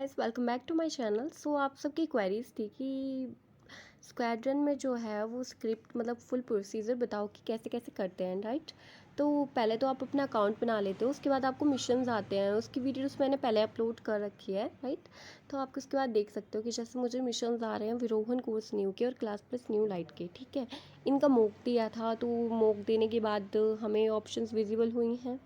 Welcome back to my channel. So आप सबकी queries थी कि स्क्वाड्रन में जो है वो स्क्रिप्ट मतलब फुल प्रोसीजर बताओ कि कैसे कैसे करते हैं, राइट। तो पहले तो आप अपना अकाउंट बना लेते हो, उसके बाद आपको मिशंस आते हैं, उसकी वीडियोस मैंने पहले अपलोड कर रखी है, राइट। तो आप उसके बाद देख सकते हो कि जैसे मुझे मिशंस आ रहे हैं विरोहन कोर्स न्यू के और क्लास प्लस न्यू लाइट के, ठीक है। इनका मॉक दिया था, तो मॉक देने के बाद हमें ऑप्शंस विजिबल हुई हैं।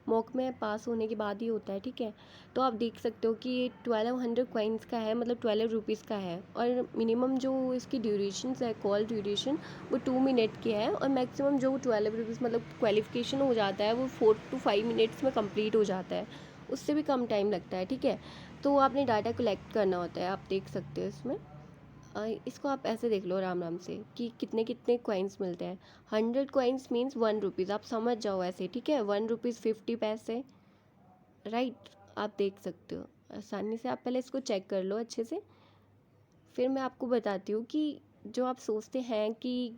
मॉक में पास होने के बाद ही होता है, ठीक है। तो आप देख सकते हो कि ये 1200 कॉइन्स का है, मतलब 12 रुपीज़ का है। और मिनिमम जो इसकी ड्यूरेशन है, कॉल ड्यूरेशन, वो 2 मिनट की है। और मैक्सिमम जो 12 रुपीज़ मतलब क्वालिफिकेशन हो जाता है वो 4 to 5 मिनट्स में कंप्लीट हो जाता है, उससे भी कम टाइम लगता है, ठीक है। तो आपने डाटा कलेक्ट करना होता है, आप देख सकते हो इसमें। इसको आप ऐसे देख लो आराम आराम से कि कितने कितने कॉइन्स मिलते हैं। 100 कॉइन्स मीन्स 1 रुपीज़, आप समझ जाओ ऐसे, ठीक है। 1 रुपीज़ 50 पैसे, राइट। आप देख सकते हो आसानी से। आप पहले इसको चेक कर लो अच्छे से, फिर मैं आपको बताती हूँ कि जो आप सोचते हैं कि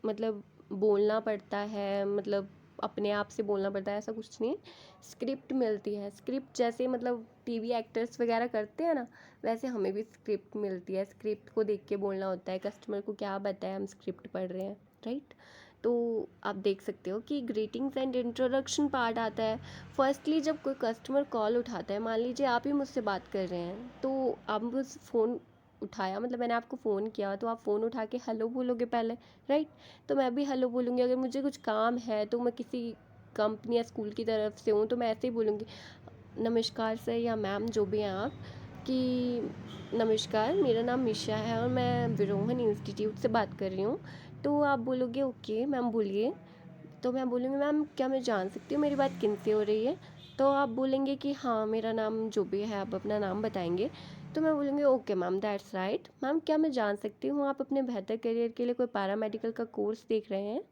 मतलब बोलना पड़ता है, मतलब अपने आप से बोलना पड़ता है, ऐसा कुछ नहीं है। स्क्रिप्ट मिलती है, स्क्रिप्ट जैसे मतलब टीवी एक्टर्स वगैरह करते हैं ना, वैसे हमें भी स्क्रिप्ट मिलती है। स्क्रिप्ट को देख के बोलना होता है, कस्टमर को क्या बताए हम स्क्रिप्ट पढ़ रहे हैं, राइट। तो आप देख सकते हो कि ग्रीटिंग्स एंड इंट्रोडक्शन पार्ट आता है। फर्स्टली जब कोई कस्टमर कॉल उठाता है, मान लीजिए आप ही मुझसे बात कर रहे हैं, तो आप मुझ फ़ोन उठाया, मतलब मैंने आपको फ़ोन किया, तो आप फ़ोन उठा के हेलो बोलोगे पहले, राइट। तो मैं भी हेलो बोलूँगी। अगर मुझे कुछ काम है तो मैं किसी कंपनी या स्कूल की तरफ से हूँ तो मैं ऐसे ही बोलूँगी, नमस्कार सर या मैम जो भी हैं आप, कि नमस्कार, मेरा नाम मिशा है और मैं विरोहन इंस्टीट्यूट से बात कर रही हूँ। तो आप बोलोगे ओके मैम बोलिए। तो मैं बोलूँगी मैम क्या मैं जान सकती हूँ मेरी बात किन से हो रही है। तो आप बोलेंगे कि हाँ मेरा नाम जो भी है, आप अपना नाम बताएंगे। तो मैं बोलूँगी okay ma'am that's right. Ma'am क्या मैं जान सकती हूँ आप अपने बेहतर करियर के लिए कोई पैरामेडिकल का कोर्स देख रहे हैं।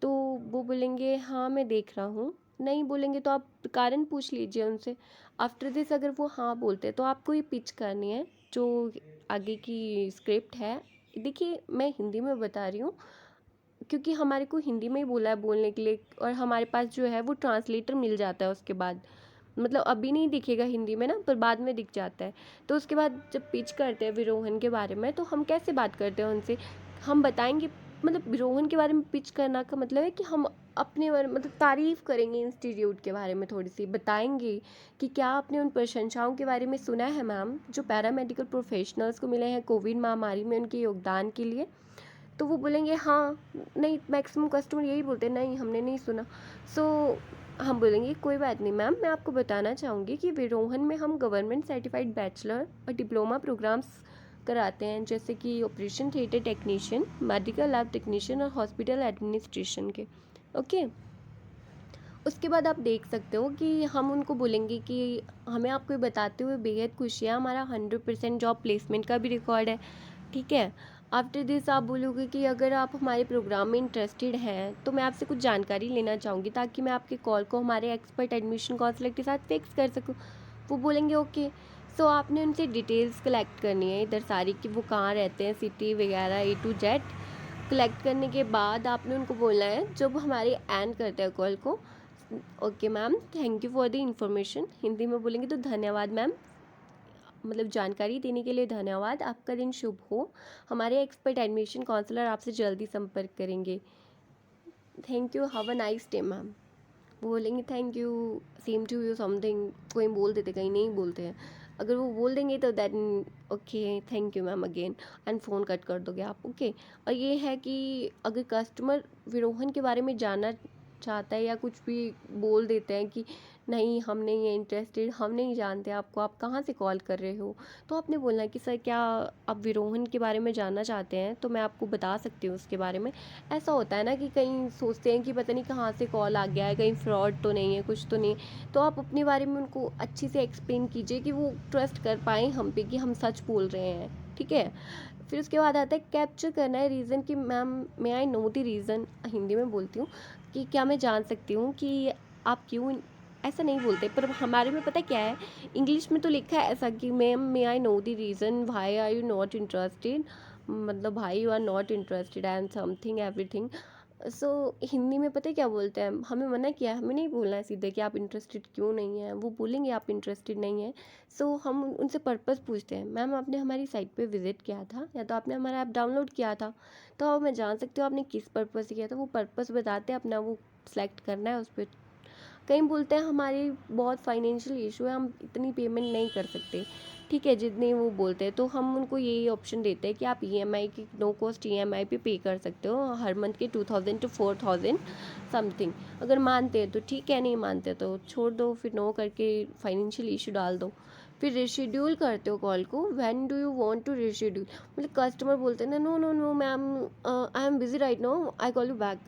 तो वो बोलेंगे हाँ मैं देख रहा हूँ। नहीं बोलेंगे तो आप कारण पूछ लीजिए उनसे। आफ्टर दिस अगर वो हाँ बोलते हैं तो आपको ये पिच करनी है जो आगे की स्क्रिप्ट है। देखिए मैं हिंदी में बता रही हूँ क्योंकि हमारे को हिंदी में ही बोला है बोलने के लिए, और हमारे पास जो है वो ट्रांसलेटर मिल जाता है उसके बाद। मतलब अभी नहीं दिखेगा हिंदी में ना, पर बाद में दिख जाता है। तो उसके बाद जब पिच करते हैं विरोहन के बारे में, तो हम कैसे बात करते हैं उनसे, हम बताएंगे। मतलब विरोहन के बारे में पिच करना का मतलब है कि हम अपने बारे मतलब तारीफ़ करेंगे, इंस्टीट्यूट के बारे में थोड़ी सी बताएंगे कि क्या आपने उन प्रशंसाओं के बारे में सुना है मैम जो पैरामेडिकल प्रोफेशनल्स को मिले हैं कोविड महामारी में उनके योगदान के लिए। तो वो बोलेंगे हाँ। नहीं, मैक्सिमम कस्टमर यही बोलते हैं नहीं हमने नहीं सुना। सो हम बोलेंगे कोई बात नहीं मैम, मैं आपको बताना चाहूँगी कि विरोहन में हम गवर्नमेंट सर्टिफाइड बैचलर और डिप्लोमा प्रोग्राम्स कराते हैं, जैसे कि operation theatre technician, medical lab technician और हॉस्पिटल एडमिनिस्ट्रेशन के, ओके। उसके बाद आप देख सकते हो कि हम उनको बोलेंगे कि हमें आपको ये बताते हुए बेहद खुशी है, हमारा 100% जॉब प्लेसमेंट का भी रिकॉर्ड है, ठीक है। आफ्टर दिस आप बोलोगे कि अगर आप हमारे प्रोग्राम में इंटरेस्टेड हैं तो मैं आपसे कुछ जानकारी लेना चाहूँगी ताकि मैं आपके कॉल को हमारे एक्सपर्ट एडमिशन काउंसलर के साथ फिक्स कर सकूँ। वो बोलेंगे ओके। सो आपने उनसे डिटेल्स कलेक्ट करनी है इधर सारी, कि वो कहाँ रहते हैं, सिटी वगैरह A to Z। कलेक्ट करने के बाद आपने उनको बोलना है जब हमारे एंड करते हैं कॉल को, okay ma'am thank you for the information. Hindi में बोलेंगे तो धन्यवाद मैम, मतलब जानकारी देने के लिए धन्यवाद, आपका दिन शुभ हो। हमारे एक्सपर्ट एडमिशन काउंसलर आपसे जल्दी संपर्क करेंगे। Thank you, have a nice day ma'am. बोलेंगे thank you, same to you something, कोई बोल देते कहीं नहीं बोलते हैं। अगर वो बोल देंगे तो then okay thank you ma'am again, and phone cut कर दोगे आप, ओके। और ये है कि अगर कस्टमर विरोहन के बारे में जानना चाहता है या कुछ भी बोल देते हैं कि नहीं हम नहीं है इंटरेस्टेड, हम नहीं जानते आपको, आप कहाँ से कॉल कर रहे हो, तो आपने बोलना है कि सर क्या आप विरोहन के बारे में जानना चाहते हैं तो मैं आपको बता सकती हूँ उसके बारे में। ऐसा होता है ना कि कहीं सोचते हैं कि पता नहीं कहाँ से कॉल आ गया है, कहीं फ्रॉड तो नहीं है, कुछ तो नहीं। तो आप अपने बारे में उनको अच्छे से एक्सप्लेन कीजिए कि वो ट्रस्ट कर पाएँ हम पे कि हम सच बोल रहे हैं, ठीक है। फिर उसके बाद आता है कैप्चर करना है रीज़न, कि ma'am may I know the reason, Hindi में बोलती हूँ कि क्या मैं जान सकती हूँ कि आप क्यों, ऐसा नहीं बोलते पर हमारे में पता क्या है, इंग्लिश में तो लिखा है ऐसा कि ma'am may I know the reason why are you not interested, मतलब भाई you are not interested and something everything. So Hindi में पता है क्या बोलते हैं, हमें मना किया है, हमें नहीं बोलना है सीधे कि आप इंटरेस्टेड क्यों नहीं हैं, वो बोलेंगे आप इंटरेस्टेड नहीं हैं। सो हम उनसे पर्पस पूछते हैं, मैम आपने हमारी साइट पे विजिट किया था या तो आपने हमारा ऐप डाउनलोड किया था, तो मैं जान सकती हूँ आपने किस पर्पस से किया था। वो पर्पस बताते हैं अपना, वो सेलेक्ट करना है उस पर। कहीं बोलते हैं हमारी बहुत फाइनेंशियल इशू है, हम इतनी पेमेंट नहीं कर सकते, ठीक है जितनी वो बोलते हैं, तो हम उनको यही ऑप्शन देते हैं कि आप ईएमआई की नो कॉस्ट ईएमआई पे कर सकते हो हर मंथ के 2000 to 4000 समथिंग। अगर मानते हैं तो ठीक है, नहीं मानते तो छोड़ दो, फिर नो करके फाइनेंशियल इशू डाल दो। फिर रिशेड्यूल करते हो कॉल को, when do you want to reschedule, मतलब कस्टमर बोलते हैं ना no no no ma'am I am busy right now I call you back,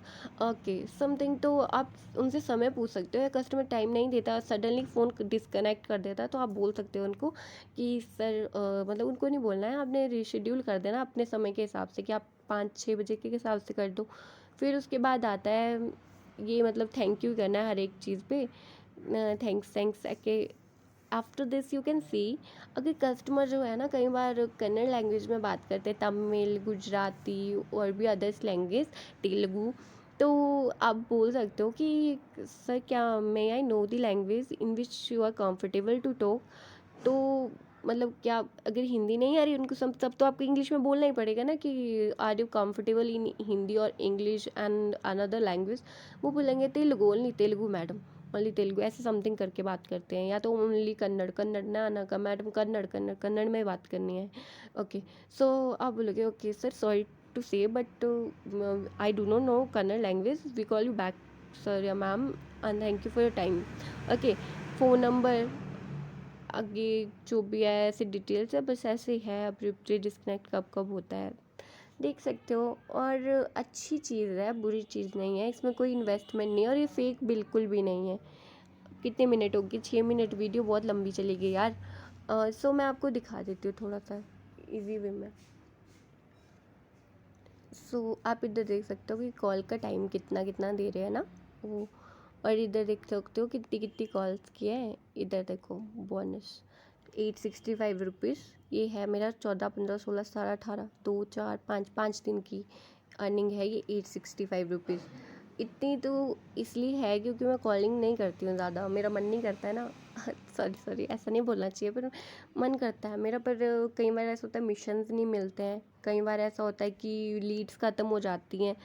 okay something, तो आप उनसे समय पूछ सकते हो। या कस्टमर टाइम नहीं देता, सडनली फ़ोन डिस्कनेक्ट कर देता है, तो आप बोल सकते हो उनको कि सर मतलब उनको नहीं बोलना है, आपने रिशेड्यूल कर देना अपने समय के हिसाब से कि आप 5-6 बजे के हिसाब से कर दो। फिर उसके बाद आता है ये, मतलब थैंक यू करना है हर एक चीज़ पे, थैंक्स थैंक्स के after this you can see. अगर कस्टमर जो है ना कई बार कन्नड़ लैंग्वेज में बात करते हैं, तमिल, गुजराती और भी अदर्स लैंग्वेज, तेलुगु, तो आप बोल सकते हो कि सर क्या may I know the language in which you are comfortable to talk. तो मतलब क्या, अगर हिंदी नहीं आ रही उनको सब, तब तो आपको इंग्लिश में बोलना ही पड़ेगा ना कि are you comfortable in Hindi और इंग्लिश एंड अनदर लैंग्वेज। वो बोलेंगे Telugu, only Telugu madam, only Telugu, ऐसे समथिंग करके बात करते हैं। या तो ओनली कन्नड़, कन्नड़ ना ना का मैडम, कन्नड़ कन्नड़ कन्नड़ में बात करनी है। ओके, सो आप बोलोगे okay sir sorry to say but I do not know Kannada language, we call you back sir या ma'am and thank you for your time. Okay, phone number आगे जो भी है ऐसे डिटेल्स है, बस ऐसे ही है, अब्रुप्टली डिस्कनेक्ट कब कब होता है देख सकते हो। और अच्छी चीज़ है, बुरी चीज़ नहीं है, इसमें कोई इन्वेस्टमेंट नहीं है और ये फेक बिल्कुल भी नहीं है। कितने मिनट होगी, 6 मिनट वीडियो बहुत लंबी चलेगी यार। सो मैं आपको दिखा देती हूँ थोड़ा सा इजी वे में। सो आप इधर देख सकते हो कि कॉल का टाइम कितना कितना दे रहे हैं ना वो, और इधर देख सकते हो कितनी कितनी कॉल्स की है। इधर देखो बोनस 865 रुपीज़, ये है मेरा 14 15 16 17 18 2 4 5 5 दिन की अर्निंग है ये 865 रुपीज़। इतनी तो इसलिए है क्योंकि मैं कॉलिंग नहीं करती हूँ ज़्यादा, मेरा मन नहीं करता है ना सॉरी सॉरी ऐसा नहीं बोलना चाहिए, पर मन करता है मेरा, पर कई बार ऐसा होता है मिशंस नहीं मिलते हैं, कई बार ऐसा होता है कि लीड्स ख़त्म हो जाती हैं,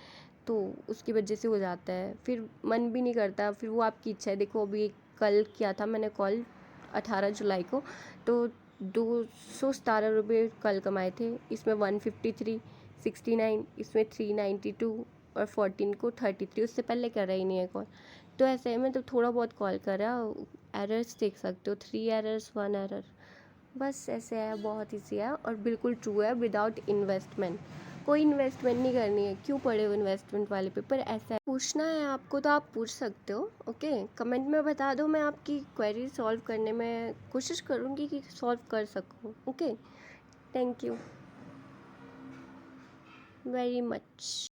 तो उसकी वजह से हो जाता है, फिर मन भी नहीं करता, फिर वो आपकी इच्छा है। देखो अभी कल किया था मैंने कॉल 18 जुलाई को, तो 217 रुपये कल कमाए थे, इसमें 153, 69, इसमें 392 और 14 को 33, उससे पहले करा ही नहीं है कॉल। तो ऐसे है, मैं तो थोड़ा बहुत कॉल करा। एरर्स देख सकते हो, 3 एरर्स 1 एरर, बस ऐसे है, बहुत ईजी है और बिल्कुल ट्रू है, विदाउट इन्वेस्टमेंट। कोई इन्वेस्टमेंट नहीं करनी है, क्यों पड़े हो इन्वेस्टमेंट वाले पेपर। ऐसा है, पूछना है आपको तो आप पूछ सकते हो, ओके कमेंट में बता दो, मैं आपकी क्वेरी सॉल्व करने में कोशिश करूँगी कि सॉल्व कर सकूँ। Okay, thank you very much.